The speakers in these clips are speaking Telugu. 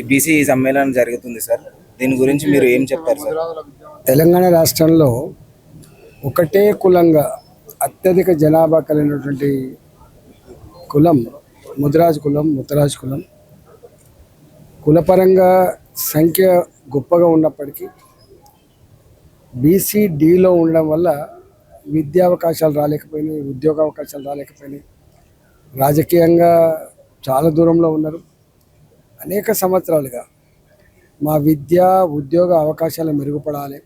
బీసీ సమ్మేళనం జరుగుతుంది సార్. దీని గురించి మీరు ఏం చెప్తారు సార్? తెలంగాణ రాష్ట్రంలో ఒకటే కులంగా అత్యధిక జనాభా కలిగినటువంటి కులం ముదిరాజు కులం. ముత్తరాజు కులం కులపరంగా సంఖ్య గొప్పగా ఉన్నప్పటికీ బీసీడీలో ఉండడం వల్ల విద్యా అవకాశాలు రాలేకపోయినాయి, ఉద్యోగ అవకాశాలు రాలేకపోయినాయి. రాజకీయంగా చాలా దూరంలో ఉన్నారు. అనేక సంవత్సరాలుగా మా విద్యా ఉద్యోగ అవకాశాలు మెరుగుపడాలి,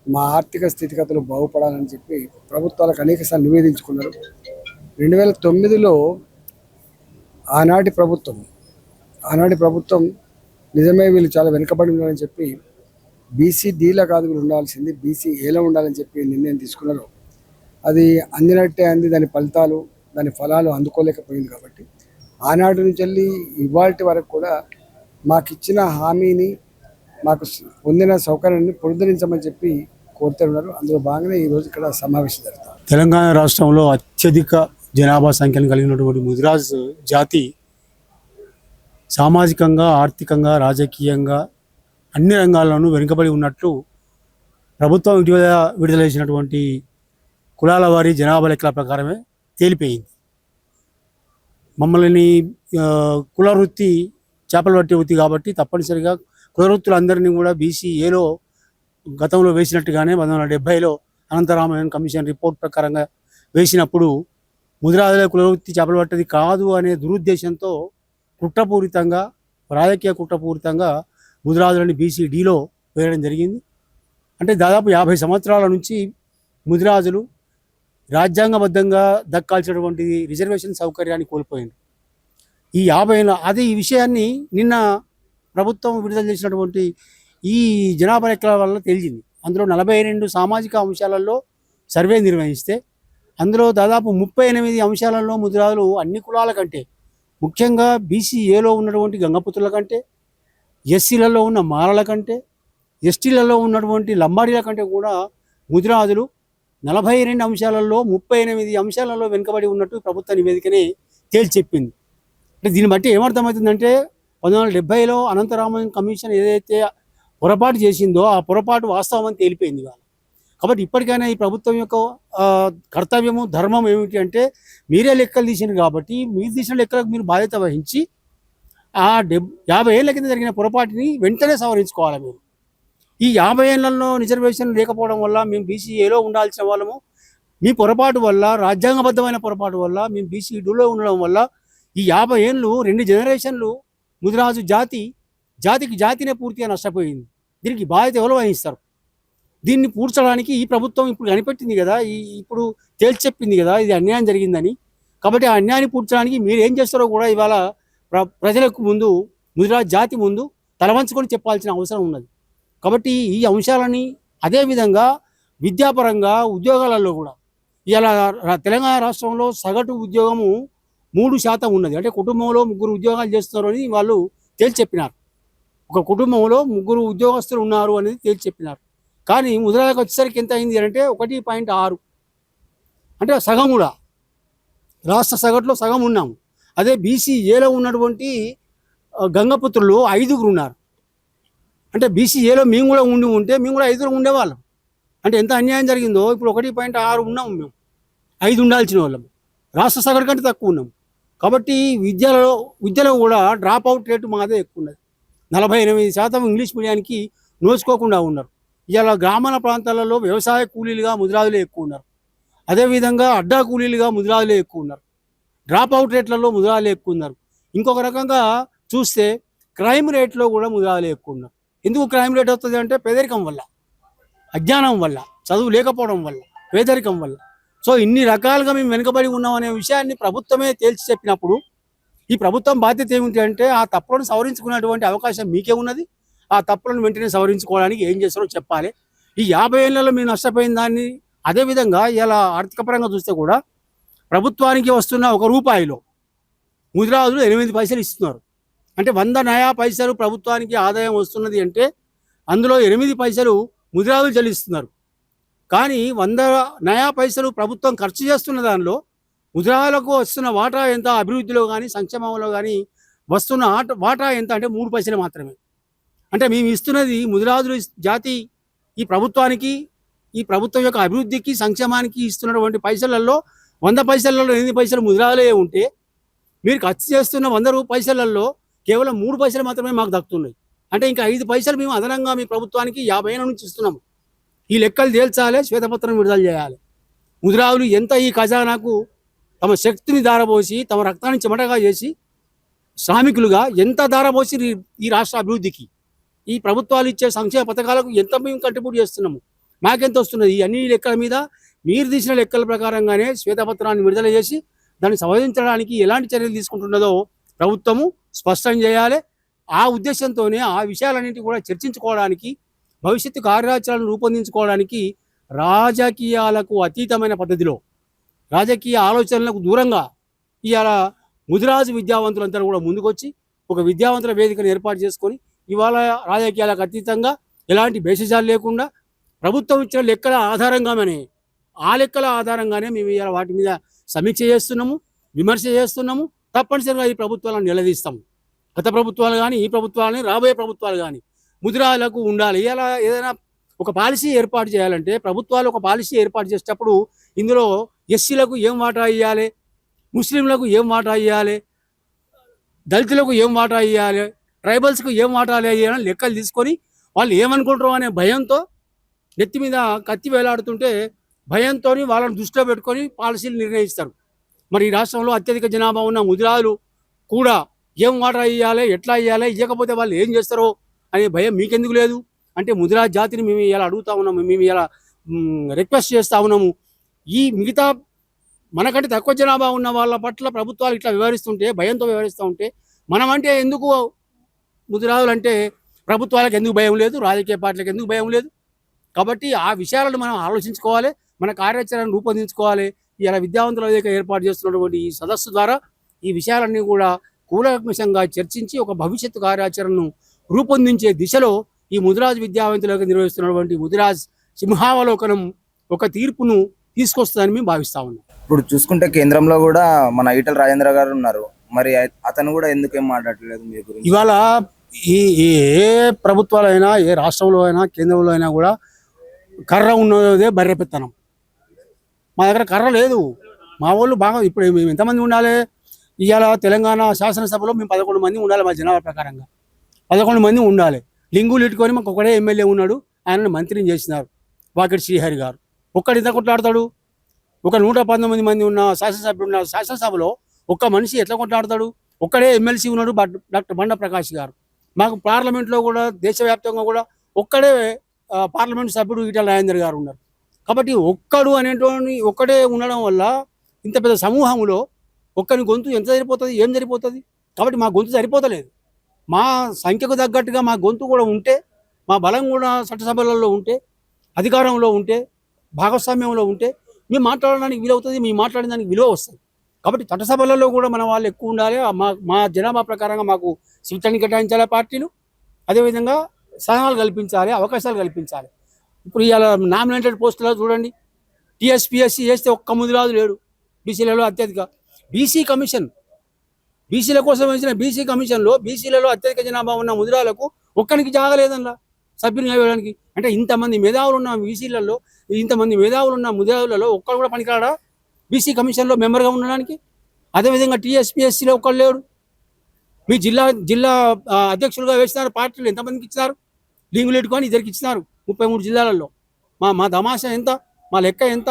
మా ఆర్థిక స్థితిగతులు బాగుపడాలని చెప్పి ప్రభుత్వాలకు అనేకసార్లు నివేదించుకున్నారు. 2009లో ఆనాటి ప్రభుత్వం నిజమే వీళ్ళు చాలా వెనుకబడి ఉన్నారని చెప్పి బీసీడీలో కాదు వీళ్ళు ఉండాల్సింది బీసీఏలో ఉండాలని చెప్పి నిర్ణయం తీసుకున్నారు. అది అందినట్టే అంది, దాని ఫలాలు అందుకోలేకపోయింది. కాబట్టి ఆనాటి నుంచి వెళ్ళి ఇవాళ వరకు కూడా మాకు ఇచ్చిన హామీని, మాకు పొందిన సౌకర్యాన్ని పునరుద్ధరించమని చెప్పి కోరుతున్నారు. అందులో భాగంగా ఈరోజు ఇక్కడ సమావేశం జరుగుతుంది. తెలంగాణ రాష్ట్రంలో అత్యధిక జనాభా సంఖ్యను కలిగినటువంటి ముదిరాజ్ జాతి సామాజికంగా, ఆర్థికంగా, రాజకీయంగా అన్ని రంగాల్లోనూ వెనుకబడి ఉన్నట్లు ప్రభుత్వం విడుదల చేసినటువంటి కులాల వారి జనాభా లెక్కల ప్రకారమే తేలిపోయింది. మమ్మల్ని కుల వృత్తి చేపలు పట్టే వృత్తి కాబట్టి తప్పనిసరిగా కుల వృత్తులందరినీ కూడా బీసీఏలో గతంలో వేసినట్టుగానే 1970లో అనంతరామయ్య కమిషన్ రిపోర్ట్ ప్రకారంగా వేసినప్పుడు ముదిరాజుల కుల వృత్తి చేపలు పట్టేది కాదు అనే దురుద్దేశంతో కుట్రపూరితంగా, రాజకీయ కుట్రపూరితంగా ముదిరాజులని బీసీడీలో వేయడం జరిగింది. అంటే దాదాపు 50 సంవత్సరాల నుంచి ముదిరాజులు రాజ్యాంగబద్ధంగా దక్కాల్సినటువంటి రిజర్వేషన్ సౌకర్యాన్ని కోల్పోయింది. ఈ 50 ఈ విషయాన్ని నిన్న ప్రభుత్వం విడుదల చేసినటువంటి ఈ జనాభా లెక్కల వల్ల తెలిసింది. అందులో 42 సామాజిక అంశాలలో సర్వే నిర్వహిస్తే అందులో దాదాపు 38 అంశాలలో ముదిరాజులు అన్ని కులాల కంటే, ముఖ్యంగా బీసీఏలో ఉన్నటువంటి గంగపుత్రుల కంటే, ఎస్సీలలో ఉన్న మాలల కంటే, ఎస్టీలలో ఉన్నటువంటి లంబాడీల కంటే కూడా ముదిరాజులు 42 అంశాలలో 38 అంశాలలో వెనుకబడి ఉన్నట్టు ప్రభుత్వ నివేదికనే తేల్చెప్పింది. అంటే దీన్ని బట్టి ఏమర్థమవుతుందంటే 1970లో అనంతరామయ్య కమిషన్ ఏదైతే పొరపాటు చేసిందో ఆ పొరపాటు వాస్తవం అని తేలిపోయింది వాళ్ళు. కాబట్టి ఇప్పటికైనా ఈ ప్రభుత్వం యొక్క కర్తవ్యము, ధర్మం ఏమిటి అంటే, మీరే లెక్కలు తీసినారు కాబట్టి మీరు తీసిన లెక్కలకు మీరు బాధ్యత వహించి ఆ 50 ఏళ్ళ కింద జరిగిన పొరపాటుని వెంటనే సవరించుకోవాలి. మీరు ఈ 50 ఏళ్లలో రిజర్వేషన్ లేకపోవడం వల్ల మేము బీసీఏలో ఉండాల్సిన వాళ్ళము, మీ పొరపాటు వల్ల, రాజ్యాంగబద్ధమైన పొరపాటు వల్ల మేము బీసీడీలో ఉండడం వల్ల ఈ 50 ఏళ్ళు 2 జనరేషన్లు ముదిరాజు జాతినే పూర్తిగా నష్టపోయింది. దీనికి బాధ్యత ఎవరు వహిస్తారు? దీన్ని పూడ్చడానికి ఈ ప్రభుత్వం ఇప్పుడు కనిపెట్టింది కదా, ఇప్పుడు తేల్చెప్పింది కదా ఇది అన్యాయం జరిగిందని. కాబట్టి ఆ అన్యాయాన్ని పూడ్చడానికి మీరు ఏం చేస్తారో కూడా ఇవాళ ప్రజలకు ముందు, ముదిరాజు జాతి ముందు తలవంచుకొని చెప్పాల్సిన అవసరం ఉన్నది. కాబట్టి ఈ అంశాలని అదేవిధంగా విద్యాపరంగా ఉద్యోగాలలో కూడా ఇలా తెలంగాణ రాష్ట్రంలో సగటు ఉద్యోగము 3% ఉన్నది. అంటే కుటుంబంలో 3 ఉద్యోగాలు చేస్తున్నారు అని వాళ్ళు తేల్చెప్పినారు. ఒక కుటుంబంలో 3 ఉద్యోగస్తులు ఉన్నారు అనేది తేల్చెప్పినారు. కానీ ముదిరాజులకు వచ్చేసరికి ఎంత అయింది అంటే 1.6, అంటే సగం కూడా రాష్ట్ర సగటులో సగం ఉన్నాము. అదే బీసీఏలో ఉన్నటువంటి గంగపుత్రులు 5 ఉన్నారు. అంటే బీసీఏలో మేము కూడా ఉంటే మేము కూడా 5 ఉండేవాళ్ళం. అంటే ఎంత అన్యాయం జరిగిందో. ఇప్పుడు 1.6 ఉన్నాము, మేము 5 ఉండాల్సిన వాళ్ళం, రాష్ట్ర సగటు కంటే తక్కువ ఉన్నాము. కాబట్టి విద్యలో కూడా డ్రాప్ అవుట్ రేటు మాదే ఎక్కువ ఉన్నది. 48% ఇంగ్లీష్ మీడియానికి నోచుకోకుండా ఉన్నారు. ఇలా గ్రామీణ ప్రాంతాలలో వ్యవసాయ కూలీలుగా ముదిరాజులే ఎక్కువ ఉన్నారు. అదేవిధంగా అడ్డా కూలీలుగా ముదిరాజులే ఎక్కువ ఉన్నారు. డ్రాప్ అవుట్ రేట్లలో ముదిరాజులే ఎక్కువ ఉన్నారు. ఇంకొక రకంగా చూస్తే క్రైమ్ రేట్లో కూడా ముదిరాజులే ఎక్కువ ఉన్నారు. ఎందుకు క్రైమ్ రేట్ వస్తుంది అంటే పేదరికం వల్ల, అజ్ఞానం వల్ల, చదువు లేకపోవడం వల్ల, పేదరికం వల్ల. సో ఇన్ని రకాలుగా మేము వెనుకబడి ఉన్నాం అనే విషయాన్ని ప్రభుత్వమే తేల్చి చెప్పినప్పుడు ఈ ప్రభుత్వం బాధ్యత ఏమిటి అంటే ఆ తప్పులను సవరించుకునేటువంటి అవకాశం మీకే ఉన్నది. ఆ తప్పులను వెంటనే సవరించుకోవడానికి ఏం చేస్తారో చెప్పాలి. ఈ 50 ఏళ్లలో మీరు నష్టపోయిన దాన్ని, అదేవిధంగా ఇలా ఆర్థిక పరంగా చూస్తే కూడా ప్రభుత్వానికి వస్తున్న ₹1 ముదిరాజులు 8 పైసలు ఇస్తున్నారు. అంటే 100 నయా పైసలు ప్రభుత్వానికి ఆదాయం వస్తున్నది అంటే అందులో 8 పైసలు ముదిరాజులు చెల్లిస్తున్నారు. కానీ 100 నయా పైసలు ప్రభుత్వం ఖర్చు చేస్తున్న దానిలో ముదిరాజులకు వస్తున్న వాటా ఎంత, అభివృద్ధిలో కానీ సంక్షేమంలో కానీ వస్తున్న వాటా ఎంత అంటే 3 పైసలు మాత్రమే. అంటే మేము ఇస్తున్నది ముదిరాజుల జాతి ఈ ప్రభుత్వానికి, ఈ ప్రభుత్వం యొక్క అభివృద్ధికి, సంక్షేమానికి ఇస్తున్నటువంటి పైసలలో 100 పైసలలో 8 పైసలు ముదిరాజులే ఉంటే, మీరు ఖర్చు చేస్తున్న 100 పైసలలో కేవలం 3 పైసలు మాత్రమే మాకు దక్కుతున్నాయి. అంటే ఇంకా 5 పైసలు మేము అదనంగా మీ ప్రభుత్వానికి 50 ఏళ్ళ నుంచి ఇస్తున్నాము. ఈ లెక్కలు తేల్చాలి, శ్వేతపత్రం విడుదల చేయాలి. ముదిరాజులు ఎంత ఈ ఖజానాకు తమ శక్తిని దారబోసి, తమ రక్తాన్ని చెమటగా చేసి, శ్రామికులుగా ఎంత దారబోసి ఈ రాష్ట్ర అభివృద్ధికి, ఈ ప్రభుత్వాలు ఇచ్చే సంక్షేమ పథకాలకు ఎంత మేము కంట్రిబ్యూట్ చేస్తున్నాము, మాకెంత వస్తున్నది, ఈ అన్ని లెక్కల మీద మీరు తీసిన లెక్కల ప్రకారంగానే శ్వేతపత్రాన్ని విడుదల చేసి దాన్ని సంవదించడానికి ఎలాంటి చర్యలు తీసుకుంటున్నదో ప్రభుత్వము స్పష్టం చేయాలి. ఆ ఉద్దేశంతోనే ఆ విషయాలన్నింటినీ కూడా చర్చించుకోవడానికి, భవిష్యత్తు కార్యాచరణను రూపొందించుకోవడానికి రాజకీయాలకు అతీతమైన పద్ధతిలో, రాజకీయ ఆలోచనలకు దూరంగా ఇవాళ ముదిరాజు విద్యావంతులంతా కూడా ముందుకొచ్చి ఒక విద్యావంతుల వేదికను ఏర్పాటు చేసుకొని ఇవాళ రాజకీయాలకు అతీతంగా ఎలాంటి భేషజాలు లేకుండా ప్రభుత్వం ఇచ్చిన లెక్కల ఆధారంగానే, ఆ లెక్కల ఆధారంగానే మేము ఇవాళ వాటి మీద సమీక్ష చేస్తున్నాము, విమర్శ చేస్తున్నాము. తప్పనిసరిగా ఈ ప్రభుత్వాలను నిలదీస్తాము. గత ప్రభుత్వాలు కానీ, ఈ ప్రభుత్వాలని, రాబోయే ప్రభుత్వాలు కానీ ముదిరాజులకు ఉండాలి. ఇలా ఏదైనా ఒక పాలసీ ఏర్పాటు చేయాలంటే ప్రభుత్వాలు ఒక పాలసీ ఏర్పాటు చేసేటప్పుడు ఇందులో ఎస్సీలకు ఏం వాటా ఇవ్వాలి, ముస్లింలకు ఏం వాటా ఇవ్వాలి, దళితులకు ఏం వాటా ఇవ్వాలి, ట్రైబల్స్కు ఏం వాటా ఇవ్వాలని లెక్కలు తీసుకొని వాళ్ళు ఏమనుకుంటారో అనే భయంతో నెత్తి మీద కత్తి వేలాడుతుంటే భయంతో వాళ్ళని దృష్టిలో పెట్టుకొని పాలసీలు నిర్ణయిస్తారు. మరి ఈ రాష్ట్రంలో అత్యధిక జనాభా ఉన్న ముదిరాజులు కూడా ఏం వాటా ఇవ్వాలి, ఎట్లా ఇవ్వాలి, ఇవ్వకపోతే వాళ్ళు ఏం చేస్తారో అనే భయం మీకెందుకు లేదు? అంటే ముదిరాజు జాతిని మేము ఇలా అడుగుతా ఉన్నాము, మేము ఇలా రిక్వెస్ట్ చేస్తూ ఉన్నాము. ఈ మిగతా మనకంటే తక్కువ జనాభా ఉన్న వాళ్ళ పట్ల ప్రభుత్వాలు ఇట్లా వ్యవహరిస్తుంటే, భయంతో వ్యవహరిస్తూ ఉంటే, మనం అంటే ఎందుకు ముదిరాజులు అంటే ప్రభుత్వాలకు ఎందుకు భయం లేదు, రాజకీయ పార్టీలకు ఎందుకు భయం లేదు? కాబట్టి ఆ విషయాలను మనం ఆలోచించుకోవాలి, మన కార్యాచరణను రూపొందించుకోవాలి. ఇలా విద్యావంతుల వేదిక ఏర్పాటు చేస్తున్నటువంటి ఈ సదస్సు ద్వారా ఈ విషయాలన్నీ కూడా కూలంకషంగా చర్చించి ఒక భవిష్యత్తు కార్యాచరణను రూపొందించే దిశలో ఈ ముదిరాజు విద్యావంతులకు నిర్వహిస్తున్నటువంటి ముదిరాజ్ సింహావలోకనం ఒక తీర్పును తీసుకొస్తుందని మేము భావిస్తా ఉన్నాం. ఇప్పుడు చూసుకుంటే కేంద్రంలో కూడా మన ఈటల రాజేంద్ర గారు ఉన్నారు. మరి అతను కూడా ఎందుకేం మాట్లాడలేదు మీ గురించి? ఇవాళ ఏ ప్రభుత్వాలైనా, ఏ రాష్ట్రంలో అయినా, కేంద్రంలో అయినా కూడా కర్ర ఉన్నదే బర్రె పెత్తనం. మా దగ్గర కర్ర లేదు. మా వాళ్ళు బాగా ఇప్పుడు మేము ఎంతమంది ఉండాలి? ఇవాళ తెలంగాణ శాసనసభలో మేము 11 మంది ఉండాలి. మా జనాభా ప్రకారంగా 11 మంది ఉండాలి. లింగులు ఇట్టుకొని మాకు ఒకడే ఎమ్మెల్యే ఉన్నాడు, ఆయనను మంత్రిని చేసినారు వాకిటి శ్రీహరి గారు. ఒక్కడి ఇంత కొట్లాడతాడు? ఒక 119 మంది ఉన్న శాసనసభ్యుడు ఉన్న శాసనసభలో ఒక్క మనిషి ఎట్లా కొట్లాడతాడు? ఒక్కడే ఎమ్మెల్సీ ఉన్నాడు, డాక్టర్ బండ ప్రకాష్ గారు. మాకు పార్లమెంట్లో కూడా దేశవ్యాప్తంగా కూడా ఒక్కడే పార్లమెంట్ సభ్యుడు ఈటల రాజేందర్ గారు ఉన్నారు. కాబట్టి ఒక్కడు అనేటువంటి ఒక్కడే ఉండడం వల్ల ఇంత పెద్ద సమూహంలో ఒక్కని గొంతు ఎంత సరిపోతుంది, ఏం సరిపోతుంది? కాబట్టి మా గొంతు సరిపోతలేదు. మా సంఖ్యకు తగ్గట్టుగా మా గొంతు కూడా ఉంటే, మా బలం కూడా చట్టసభలలో ఉంటే, అధికారంలో ఉంటే, భాగస్వామ్యంలో ఉంటే మేము మాట్లాడడానికి వీలవుతుంది, మేము మాట్లాడిన దానికి విలువ వస్తుంది. కాబట్టి చట్టసభలలో కూడా మన వాళ్ళు ఎక్కువ ఉండాలి. మా జనాభా ప్రకారంగా మాకు సీట్లని కేటాయించాలి పార్టీలు. అదేవిధంగా స్థానాలు కల్పించాలి, అవకాశాలు కల్పించాలి. ఇప్పుడు ఇవాళ నామినేటెడ్ పోస్టులో చూడండి, టీఎస్పీఎస్సీ చేస్తే ఒక్క ముదిరాజు లేడు. బీసీలలో అత్యధిక బీసీ కమిషన్, బీసీల కోసం వేసిన బీసీ కమిషన్లో బీసీలలో అత్యధిక జనాభా ఉన్న ముదిరాలకు ఒక్కరికి జాగలేదన్నా సభ్యులు వేయడానికి. అంటే ఇంతమంది మేధావులు ఉన్న బీసీలలో, ఇంతమంది మేధావులు ఉన్న ముదిరాజులలో ఒక్కరు కూడా పనికిరాడా బీసీ కమిషన్లో మెంబర్గా ఉండడానికి? అదేవిధంగా టీఎస్పీఎస్సీలో ఒక్కరు లేడు. మీ జిల్లా అధ్యక్షులుగా వేసినారు, పార్టీలు ఎంతమందికి ఇచ్చినారు? లింగులు పెట్టుకొని ఇద్దరికి ఇచ్చినారు 33 జిల్లాలలో. మా తమాషా ఎంత, మా లెక్క ఎంత?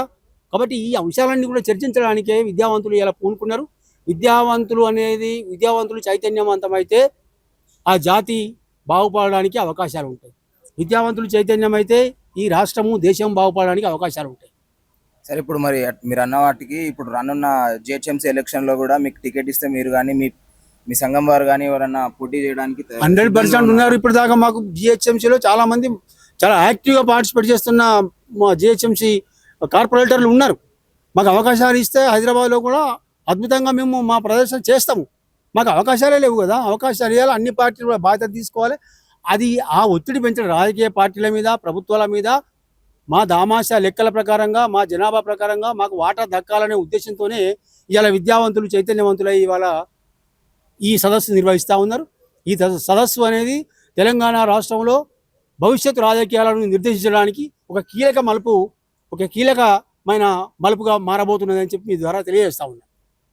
కాబట్టి ఈ అంశాలన్నీ కూడా చర్చించడానికే విద్యావంతులు ఇలా పూనుకున్నారు. విద్యావంతులు చైతన్యవంతమైతే ఆ జాతి బాగుపడడానికి అవకాశాలు ఉంటాయి. విద్యావంతులు చైతన్యమైతే ఈ రాష్ట్రము, దేశం బాగుపడడానికి అవకాశాలు ఉంటాయి. సరే, ఇప్పుడు మరి మీరు అన్న వాటికి ఇప్పుడు రానున్న జిహెచ్ఎంసీ ఎలక్షన్లో కూడా మీకు టికెట్ ఇస్తే మీరు కానీ మీ సంఘం వారు కానీ ఎవరన్నా పోటీ చేయడానికి 100% ఉన్నారు. ఇప్పుడు దాకా మాకు జిహెచ్ఎంసీలో చాలా మంది చాలా యాక్టివ్గా పార్టిసిపేట్ చేస్తున్న మా జిహెచ్ఎంసీ కార్పొరేటర్లు ఉన్నారు. మాకు అవకాశాలు ఇస్తే హైదరాబాద్లో కూడా అద్భుతంగా మేము మా ప్రదర్శన చేస్తాము. మాకు అవకాశాలే లేవు కదా, అవకాశాలు ఇవ్వాలి. అన్ని పార్టీలు కూడా బాధ్యత తీసుకోవాలి. అది ఆ ఒత్తిడి పెంచడం రాజకీయ పార్టీల మీద, ప్రభుత్వాల మీద మా దామాషా లెక్కల ప్రకారంగా, మా జనాభా ప్రకారంగా మాకు వాటా దక్కాలనే ఉద్దేశంతోనే ఇవాళ విద్యావంతులు చైతన్యవంతులై ఇవాళ ఈ సదస్సు నిర్వహిస్తూ ఉన్నారు. ఈ సదస్సు అనేది తెలంగాణ రాష్ట్రంలో భవిష్యత్తు రాజకీయాలను నిర్దేశించడానికి ఒక కీలకమైన మలుపుగా మారబోతున్నదని చెప్పి మీ ద్వారా తెలియజేస్తా ఉన్నాను.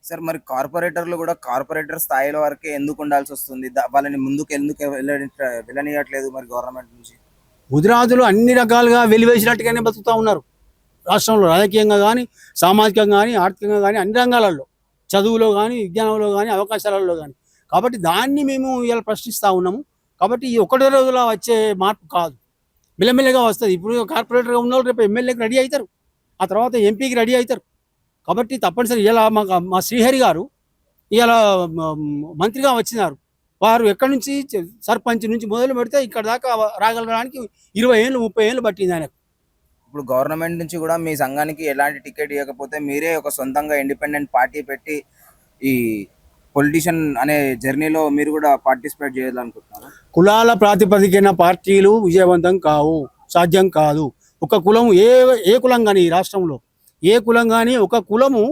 సార్ మరి కార్పొరేటర్లు కూడా కార్పొరేటర్ స్థాయిలో వరకే ఎందుకు ఉండాల్సి వస్తుంది? వాళ్ళని ముందుకు ఎందుకు వెళ్ళనియట్లేదు మరి గవర్నమెంట్ నుంచి? ముదిరాజులు అన్ని రకాలుగా వెలివేసినట్టుగానే బతుకుతూ ఉన్నారు రాష్ట్రంలో, రాజకీయంగా కానీ, సామాజికంగా కానీ, ఆర్థికంగా కానీ, అన్ని రంగాలలో, చదువులో కానీ, విజ్ఞానంలో కానీ, అవకాశాలలో కానీ. కాబట్టి దాన్ని మేము ఇలా ప్రశ్నిస్తూ ఉన్నాము. కాబట్టి ఈ ఒకటో రోజులో వచ్చే మార్పు కాదు, మెల్లమెల్లగా వస్తుంది. ఇప్పుడు కార్పొరేటర్గా ఉన్న వాళ్ళు రేపు ఎమ్మెల్యేకి రెడీ అవుతారు, ఆ తర్వాత ఎంపీకి రెడీ అవుతారు. కాబట్టి తప్పనిసరి ఇలా మా శ్రీహరి గారు ఇలా మంత్రిగా వచ్చినారు. వారు ఎక్కడి నుంచి సర్పంచ్ నుంచి మొదలు పెడితే ఇక్కడ దాకా రాగలగడానికి 20 ఏళ్ళు 30 ఏళ్ళు పట్టింది ఆయనకు. ఇప్పుడు గవర్నమెంట్ నుంచి కూడా మీ సంఘానికి ఎలాంటి టికెట్ ఇవ్వకపోతే మీరే ఒక సొంతంగా ఇండిపెండెంట్ పార్టీ పెట్టి ఈ పొలిటీషియన్ అనే జర్నీలో మీరు కూడా పార్టిసిపేట్ చేయాలనుకుంటున్నారు? కులాల ప్రాతిపదికన పార్టీలు విజయవంతం కావు, సాధ్యం కాదు. ఒక కులం ఏ కులం కానీ ఈ రాష్ట్రంలో ఏ కులం కానీ ఒక కులము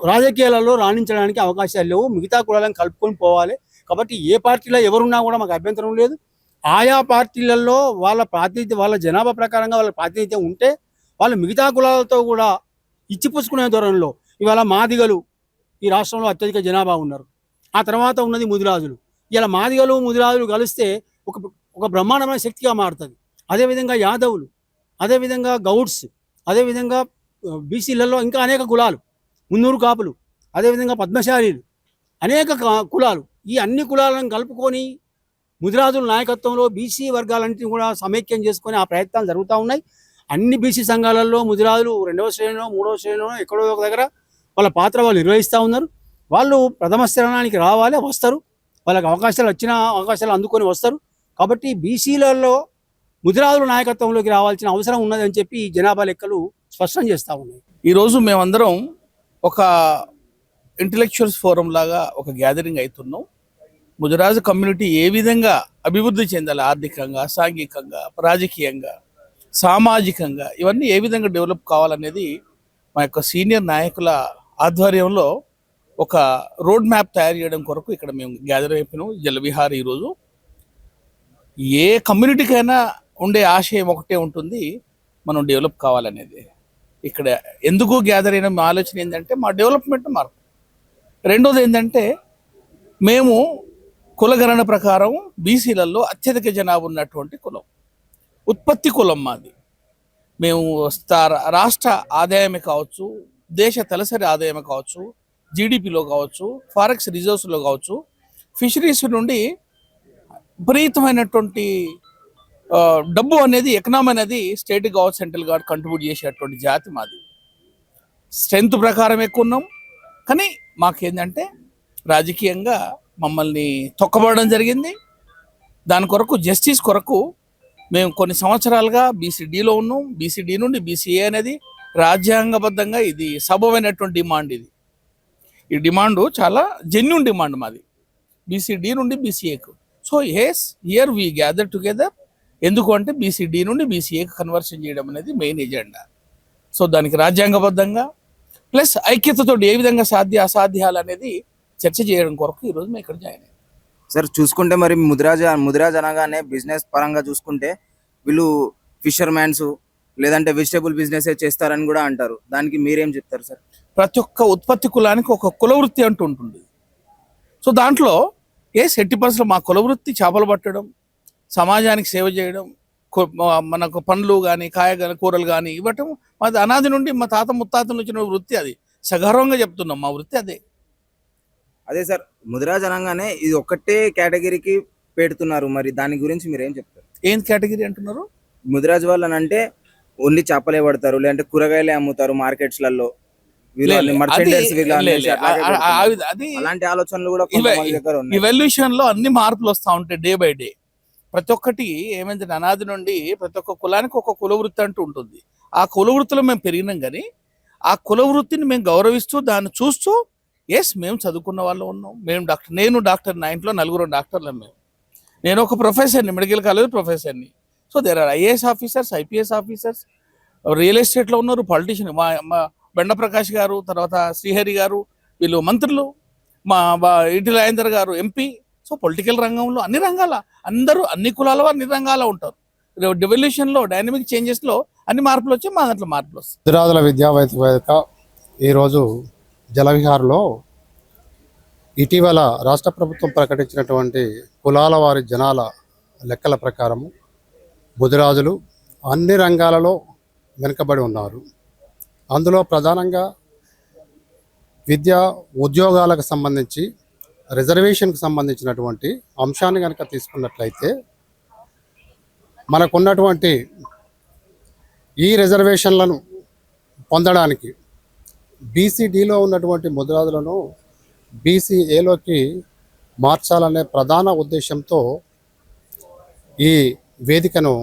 రాజకీయాలలో రాణించడానికి అవకాశాలు లేవు. మిగతా కులాలను కలుపుకొని పోవాలి. కాబట్టి ఏ పార్టీలో ఎవరున్నా కూడా మాకు అభ్యంతరం లేదు. ఆయా పార్టీలలో వాళ్ళ జనాభా ప్రకారంగా వాళ్ళ ప్రాతినిధ్యం ఉంటే వాళ్ళు మిగతా కులాలతో కూడా ఇచ్చిపుచ్చుకునే ధోరణిలో ఇవాళ మాదిగలు ఈ రాష్ట్రంలో అత్యధిక జనాభా ఉన్నారు. ఆ తర్వాత ఉన్నది ముదిరాజులు. ఇలా మాదిగలు ముదిరాజులు కలిస్తే ఒక బ్రహ్మాండమైన శక్తిగా మారుతుంది. అదేవిధంగా యాదవులు, అదేవిధంగా గౌడ్స్, అదేవిధంగా బీసీలలో ఇంకా అనేక కులాలు, మున్నూరు కాపులు, అదేవిధంగా పద్మశాలీలు, అనేక కులాలు. ఈ అన్ని కులాలను కలుపుకొని ముదిరాజుల నాయకత్వంలో బీసీ వర్గాలన్నింటినీ కూడా సమైక్యం చేసుకొని ఆ ప్రయత్నాలు జరుగుతూ ఉన్నాయి. అన్ని బీసీ సంఘాలలో ముదిరాజులు 2వ శ్రేణిలో 3వ శ్రేణిలో ఎక్కడో ఒక దగ్గర వాళ్ళ పాత్ర వాళ్ళు నిర్వహిస్తూ ఉన్నారు. వాళ్ళు ప్రథమ స్థానానికి రావాలి, వస్తారు. వాళ్ళకి అవకాశాలు వచ్చిన అవకాశాలు అందుకొని వస్తారు. కాబట్టి బీసీలలో ముదిరాజుల నాయకత్వంలోకి రావాల్సిన అవసరం ఉన్నదని చెప్పి జనాభా లెక్కలు స్పష్టం చేస్తూ ఉన్నాయి. ఈరోజు మేమందరం ఒక ఇంటలెక్చువల్స్ ఫోరం లాగా ఒక గ్యాదరింగ్ అవుతున్నాం. ముదిరాజు కమ్యూనిటీ ఏ విధంగా అభివృద్ధి చెందాలి, ఆర్థికంగా, సాంఘికంగా, రాజకీయంగా, సామాజికంగా, ఇవన్నీ ఏ విధంగా డెవలప్ కావాలనేది మా యొక్క సీనియర్ నాయకుల ఆధ్వర్యంలో ఒక రోడ్ మ్యాప్ తయారు చేయడం కొరకు ఇక్కడ మేము గ్యాదర్ అయిపోయినాం జలవిహార్. ఈరోజు ఏ కమ్యూనిటీకైనా ఉండే ఆశయం ఒకటే ఉంటుంది, మనం డెవలప్ కావాలనేది. ఇక్కడ ఎందుకు గ్యాదర్ అయిన మా ఆలోచన ఏంటంటే మా డెవలప్మెంట్ మార్పు. రెండోది ఏంటంటే మేము కులగణన ప్రకారం బీసీలలో అత్యధిక జనాభా ఉన్నటువంటి కులం, ఉత్పత్తి కులం మాది. మేము రాష్ట్ర ఆదాయమే కావచ్చు, దేశ తలసరి ఆదాయమే కావచ్చు, జీడిపిలో కావచ్చు, ఫారెక్స్ రిజర్వ్స్లో కావచ్చు, ఫిషరీస్ నుండి విపరీతమైనటువంటి డబ్బు అనేది, ఎకనామీ అనేది స్టేట్ కావచ్చు, సెంట్రల్ గవర్నమెంట్ కంట్రిబ్యూట్ చేసేటువంటి జాతి మాది. స్ట్రెంత్ ప్రకారం ఎక్కువ ఉన్నాం, కానీ మాకేంటంటే రాజకీయంగా మమ్మల్ని తొక్కబడడం జరిగింది. దాని కొరకు జస్టిస్ కొరకు మేము కొన్ని సంవత్సరాలుగా బీసీడీలో ఉన్నాం. బీసీడీ నుండి బీసీఏ అనేది రాజ్యాంగబద్ధంగా ఇది సబమైనటువంటి డిమాండ్. ఈ డిమాండ్ చాలా జెన్యూన్ డిమాండ్ మాది, బీసీడీ నుండి బీసీఏకు. So here we gather together. ఎందుకు అంటే బీసీడీ నుండి బీసీఏకి కన్వర్షన్ చేయడం అనేది మెయిన్ ఎజెండా. సో దానికి రాజ్యాంగబద్ధంగా ప్లస్ ఐక్యతతో ఏ విధంగా అసాధ్యాలు అనేది చర్చ చేయడం కొరకు ఈరోజు మేము ఇక్కడ జాయిన్ అయ్యాం. సార్ చూసుకుంటే మరి ముదిరాజ్ అనగానే బిజినెస్ పరంగా చూసుకుంటే వీళ్ళు ఫిషర్మ్యాన్స్ లేదంటే వెజిటేబుల్ బిజినెస్ చేస్తారని కూడా అంటారు. దానికి మీరేం చెప్తారు సార్? ప్రతి ఒక్క ఉత్పత్తి కులానికి ఒక కులవృత్తి అంటూ ఉంటుంది. సో దాంట్లో ఎట్టి పరిస్థితుల్లో మా కులవృత్తి చేపలు పట్టడం, సమాజానికి సేవ చేయడం, మనకు పండ్లు కానీ కాయ కానీ కూరలు కానీ ఇవ్వటం మాది అనాది నుండి మా తాత ముత్తాతల నుంచి వృత్తి. అది సగర్వంగా చెప్తున్నాం, మా వృత్తి అదే. అదే సార్, ముదిరాజ్ అనగానే ఇది ఒక్కటే కేటగిరీకి పెడుతున్నారు. మరి దాని గురించి మీరు ఏం చెప్తారు? ఏం కేటగిరీ అంటున్నారు? ముదిరాజ్ వాళ్ళని అంటే ఓన్లీ చేపలే పడతారు, లేదంటే కూరగాయలే అమ్ముతారు మార్కెట్స్లలో, అలాంటి ఆలోచనలు కూడా ఇవల్యూషన్ లో అన్ని మార్పులు వస్తూ ఉంటాయి డే బై డే. ప్రతి ఒక్కటి ఏమైంది, అనాది నుండి ప్రతి ఒక్క కులానికి ఒక కులవృత్తి అంటూ ఉంటుంది. ఆ కులవృత్తిలో మేము పెరిగినాం, కానీ ఆ కులవృత్తిని మేము గౌరవిస్తూ దాన్ని చూస్తూ మేము చదువుకున్న వాళ్ళు ఉన్నాం. నేను డాక్టర్, నా ఇంట్లో 4 డాక్టర్లు. నేను ఒక ప్రొఫెసర్ని, మెడికల్ కాలేజ్ ప్రొఫెసర్ని. So there are IAS officers, IPS officers, real ఎస్టేట్లో ఉన్నారు, పాలిటీషియన్ మా బెండ ప్రకాష్ గారు, తర్వాత శ్రీహరి గారు, వీళ్ళు మంత్రులు. ఈటెల రాజేందర్ గారు ఎంపీ. సో పొలిటికల్ రంగంలో అన్ని రంగాల అందరూ అన్ని కులాల వారు అన్ని రంగాల ఉంటారు. డెవల్యూషన్లో డైనమిక్ చేంజెస్లో అన్ని మార్పులు వచ్చి మా దాంట్లో మార్పులు వస్తాయి. ముదిరాజుల వేదిక ఈరోజు జలవిహార్లో ఇటీవల రాష్ట్ర ప్రభుత్వం ప్రకటించినటువంటి కులాల వారి జనాల లెక్కల ప్రకారము ముదిరాజులు అన్ని రంగాలలో వెనుకబడి ఉన్నారు. అందులో ప్రధానంగా విద్యా ఉద్యోగాలకు సంబంధించి రిజర్వేషన్కి సంబంధించినటువంటి అంశాన్ని కనుక తీసుకున్నట్లయితే మనకున్నటువంటి ఈ రిజర్వేషన్లను పొందడానికి బీసీడీలో ఉన్నటువంటి ముదిరాజులను బీసీఏలోకి మార్చాలనే ప్రధాన ఉద్దేశంతో ఈ వేదికను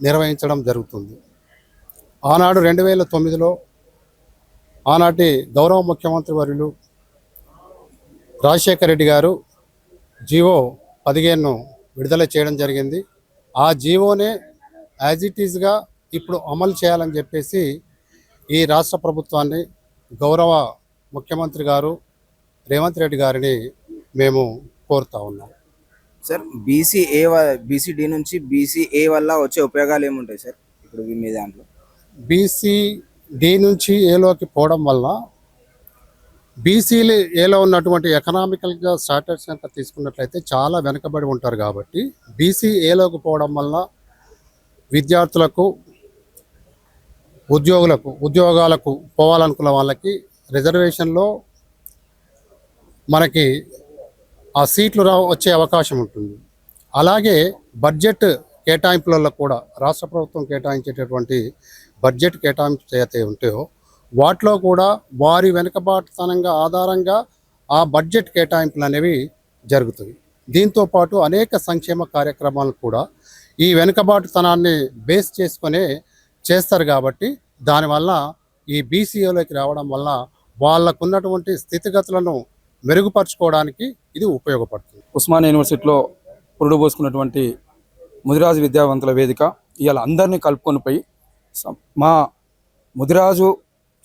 నిర్వహించడం జరుగుతుంది. ఆనాడు 2009లో ఆనాటి గౌరవ ముఖ్యమంత్రి వర్యులు రాజశేఖర రెడ్డి గారు జీవో 15ను విడుదల చేయడం జరిగింది. ఆ జీవోనే యాజ్ ఇట్ ఈజ్గా ఇప్పుడు అమలు చేయాలని చెప్పేసి ఈ రాష్ట్ర ప్రభుత్వాన్ని గౌరవ ముఖ్యమంత్రి గారు రేవంత్ రెడ్డి గారిని మేము కోరుతా ఉన్నాం. సార్ బీసీడీ నుంచి బీసీఏ వల్ల వచ్చే ఉపయోగాలు ఏముంటాయి సార్? ఇప్పుడు మీ దాంట్లో బీసీడీ నుంచి ఏలోకి పోవడం వల్ల బీసీలు ఏలో ఉన్నటువంటి ఎకనామికల్గా స్టాటస్ కనుక తీసుకున్నట్లయితే చాలా వెనుకబడి ఉంటారు. కాబట్టి బీసీఏలోకి పోవడం వల్ల విద్యార్థులకు ఉద్యోగాలకు పోవాలనుకున్న వాళ్ళకి రిజర్వేషన్లో మనకి ఆ సీట్లు వచ్చే అవకాశం ఉంటుంది. అలాగే బడ్జెట్ కేటాయింపులలో కూడా రాష్ట్ర ప్రభుత్వం కేటాయించేటటువంటి బడ్జెట్ కేటాయింపు అయితే ఉంటాయో వాటిలో కూడా వారి వెనుకబాటుతనంగా ఆధారంగా ఆ బడ్జెట్ కేటాయింపులు అనేవి జరుగుతాయి. దీంతోపాటు అనేక సంక్షేమ కార్యక్రమాలు కూడా ఈ వెనుకబాటుతనాన్ని బేస్ చేసుకునే చేస్తారు. కాబట్టి దానివల్ల ఈ బీసీఓలోకి రావడం వల్ల వాళ్ళకున్నటువంటి స్థితిగతులను మెరుగుపరచుకోవడానికి ఇది ఉపయోగపడుతుంది. ఉస్మానియా యూనివర్సిటీలో పురుడు పోసుకున్నటువంటి ముదిరాజు విద్యావంతుల వేదిక ఇవాళ అందరినీ కలుపుకొని పోయి మా ముదిరాజు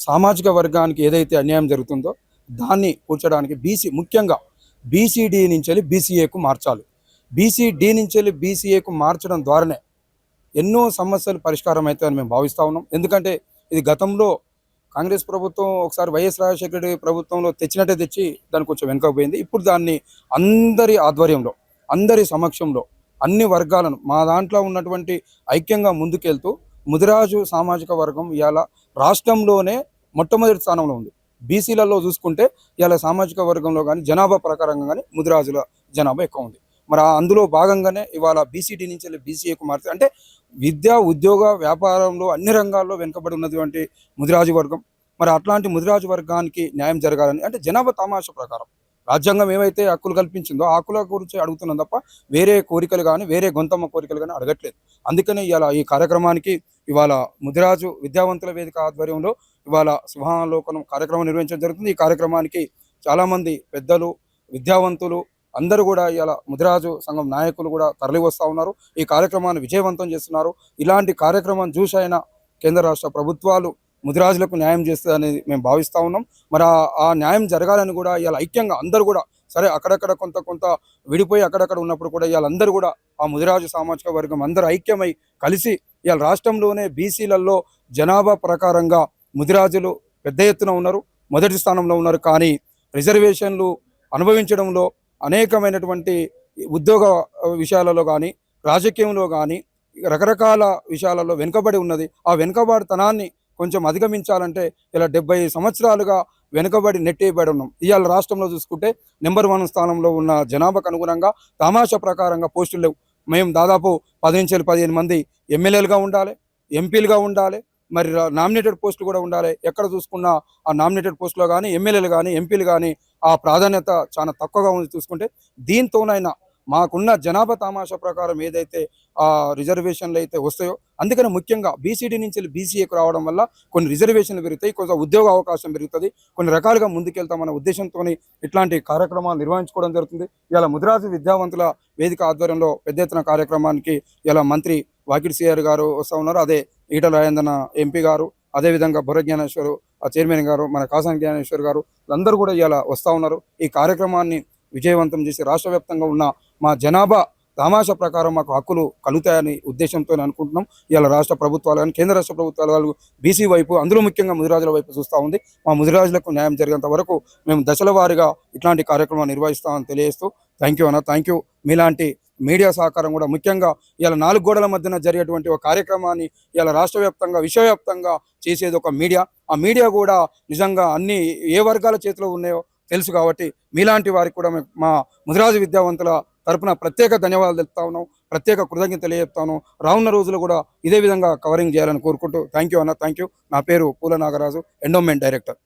సామాజిక వర్గానికి ఏదైతే అన్యాయం జరుగుతుందో దాన్ని కూర్చడానికి ముఖ్యంగా బీసీడీ నుంచి వెళ్ళి బీసీఏకు మార్చాలి. బీసీడీ నుంచి వెళ్ళి బీసీఏకు మార్చడం ద్వారానే ఎన్నో సమస్యలు పరిష్కారం అవుతాయని మేము భావిస్తూ ఉన్నాం. ఎందుకంటే ఇది గతంలో కాంగ్రెస్ ప్రభుత్వం ఒకసారి వైఎస్ రాజశేఖర రెడ్డి ప్రభుత్వంలో తెచ్చినట్టే తెచ్చి దాన్ని కొంచెం వెనుకపోయింది. ఇప్పుడు దాన్ని అందరి ఆధ్వర్యంలో అందరి సమక్షంలో అన్ని వర్గాలను మా దాంట్లో ఉన్నటువంటి ఐక్యంగా ముందుకెళ్తూ ముదిరాజు సామాజిక వర్గం ఇవాళ రాష్ట్రంలోనే మొట్టమొదటి స్థానంలో ఉంది. బీసీలలో చూసుకుంటే ఇవాళ సామాజిక వర్గంలో కానీ జనాభా ప్రకారంగా కానీ ముదిరాజుల జనాభా ఎక్కువ ఉంది. మరి అందులో భాగంగానే ఇవాళ బీసీడీ నుంచి వెళ్ళి బీసీఏకు మారుతుంది. అంటే విద్య ఉద్యోగ వ్యాపారంలో అన్ని రంగాల్లో వెనుకబడి ఉన్నటువంటి ముదిరాజు వర్గం. మరి అట్లాంటి ముదిరాజు వర్గానికి న్యాయం జరగాలని అంటే జనాభా తమాషా ప్రకారం రాజ్యాంగం ఏవైతే హక్కులు కల్పించిందో ఆ హక్కుల గురించి అడుగుతున్నాం తప్ప వేరే కోరికలు కానీ వేరే గొంతమ్మ కోరికలు కానీ అడగట్లేదు. అందుకనే ఇవాళ ఈ కార్యక్రమానికి ఇవాళ ముదిరాజు విద్యావంతుల వేదిక ఆధ్వర్యంలో ఇవాళ సింహావలోకనం కార్యక్రమం నిర్వహించడం జరుగుతుంది. ఈ కార్యక్రమానికి చాలామంది పెద్దలు విద్యావంతులు అందరూ కూడా ఇవాళ ముదిరాజు సంఘం నాయకులు కూడా తరలి వస్తూ ఉన్నారు. ఈ కార్యక్రమాన్ని విజయవంతం చేస్తున్నారు. ఇలాంటి కార్యక్రమం చూసైనా కేంద్ర రాష్ట్ర ప్రభుత్వాలు ముదిరాజులకు న్యాయం చేస్తుందని మేము భావిస్తూ ఉన్నాం. మరి ఆ న్యాయం జరగాలని కూడా ఇవాళ ఐక్యంగా అందరూ కూడా సరే అక్కడక్కడ కొంత విడిపోయి అక్కడక్కడ ఉన్నప్పుడు కూడా ఇవాళ అందరూ కూడా ఆ ముదిరాజు సామాజిక వర్గం అందరూ ఐక్యమై కలిసి ఇవాళ రాష్ట్రంలోనే బీసీలలో జనాభా ప్రకారంగా ముదిరాజులు పెద్ద ఎత్తున ఉన్నారు, మొదటి స్థానంలో ఉన్నారు. కానీ రిజర్వేషన్లు అనుభవించడంలో అనేకమైనటువంటి ఉద్యోగ విషయాలలో కానీ రాజకీయంలో కానీ రకరకాల విషయాలలో వెనుకబడి ఉన్నది. ఆ వెనుకబడితనాన్ని కొంచెం అధిగమించాలంటే ఇలా 70 సంవత్సరాలుగా వెనుకబడి నెట్టేయబడి ఉన్నాం. ఇవాళ రాష్ట్రంలో చూసుకుంటే నెంబర్ 1 స్థానంలో ఉన్న జనాభాకు అనుగుణంగా తమాషా ప్రకారంగా పోస్టులు లేవు. మేము దాదాపు 10 నుంచి 15 మంది ఎమ్మెల్యేలుగా ఉండాలి, ఎంపీలుగా ఉండాలి, మరి నామినేటెడ్ పోస్టులు కూడా ఉండాలి. ఎక్కడ చూసుకున్నా ఆ నామినేటెడ్ పోస్టులో కానీ ఎమ్మెల్యేలు కానీ ఎంపీలు కానీ ఆ ప్రాధాన్యత చాలా తక్కువగా ఉంది. చూసుకుంటే దీంతోనైనా మాకున్న జనాభా తమాషా ప్రకారం ఏదైతే ఆ రిజర్వేషన్లు అయితే వస్తాయో అందుకని ముఖ్యంగా బీసీడీ నుంచి బీసీఏకు రావడం వల్ల కొన్ని రిజర్వేషన్లు పెరుగుతాయి, కొంచెం ఉద్యోగ అవకాశం పెరుగుతుంది, కొన్ని రకాలుగా ముందుకెళ్తామన్న ఉద్దేశంతో ఇట్లాంటి కార్యక్రమాలు నిర్వహించుకోవడం జరుగుతుంది. ఇలా ముదిరాజు విద్యావంతుల వేదిక ఆధ్వర్యంలో పెద్ద ఎత్తున కార్యక్రమానికి ఇలా మంత్రి వాకిటి సిఆర్ గారు వస్తూ ఉన్నారు. అదే ఈటల రాజేందర్ ఎంపీ గారు, అదేవిధంగా బొర్ర జ్ఞానేశ్వరు ఆ చైర్మన్ గారు, మన కాసాని జ్ఞానేశ్వర్ గారు అందరూ కూడా ఇలా వస్తూ ఉన్నారు. ఈ కార్యక్రమాన్ని విజయవంతం చేసి రాష్ట్ర వ్యాప్తంగా ఉన్న మా జనాభా దామాషా ప్రకారం మాకు హక్కులు కలుగుతాయని ఉద్దేశంతో అనుకుంటున్నాం. ఇలా రాష్ట్ర ప్రభుత్వాలు కానీ కేంద్ర రాష్ట్ర ప్రభుత్వాలు వాళ్ళు బీసీ వైపు, అందులో ముఖ్యంగా ముదిరాజుల వైపు చూస్తూ ఉంది. మా ముదిరాజులకు న్యాయం జరిగేంత వరకు మేము దశల వారీగా ఇట్లాంటి కార్యక్రమాలు నిర్వహిస్తామని తెలియజేస్తూ థ్యాంక్ యూ అన్న. Thank you. మీలాంటి మీడియా సహకారం కూడా ముఖ్యంగా ఇలా 4 గోడల మధ్యన జరిగేటువంటి ఒక కార్యక్రమాన్ని ఇలా రాష్ట్ర వ్యాప్తంగా విశ్వవ్యాప్తంగా చేసేది ఒక మీడియా. ఆ మీడియా కూడా నిజంగా అన్ని ఏ వర్గాల చేతిలో ఉన్నాయో తెలుసు కాబట్టి మీలాంటి వారికి కూడా మా ముదిరాజు విద్యావంతుల తరపున ప్రత్యేక ధన్యవాదాలు తెలుపుతా ఉన్నాం, ప్రత్యేక కృతజ్ఞత తెలియజేస్తాను. రానున్న రోజులు కూడా ఇదే విధంగా కవరింగ్ చేయాలని కోరుకుంటూ థ్యాంక్ యూ అన్న. Thank you. నా పేరు పూల నాగరాజు, ఎండోమెంట్ డైరెక్టర్.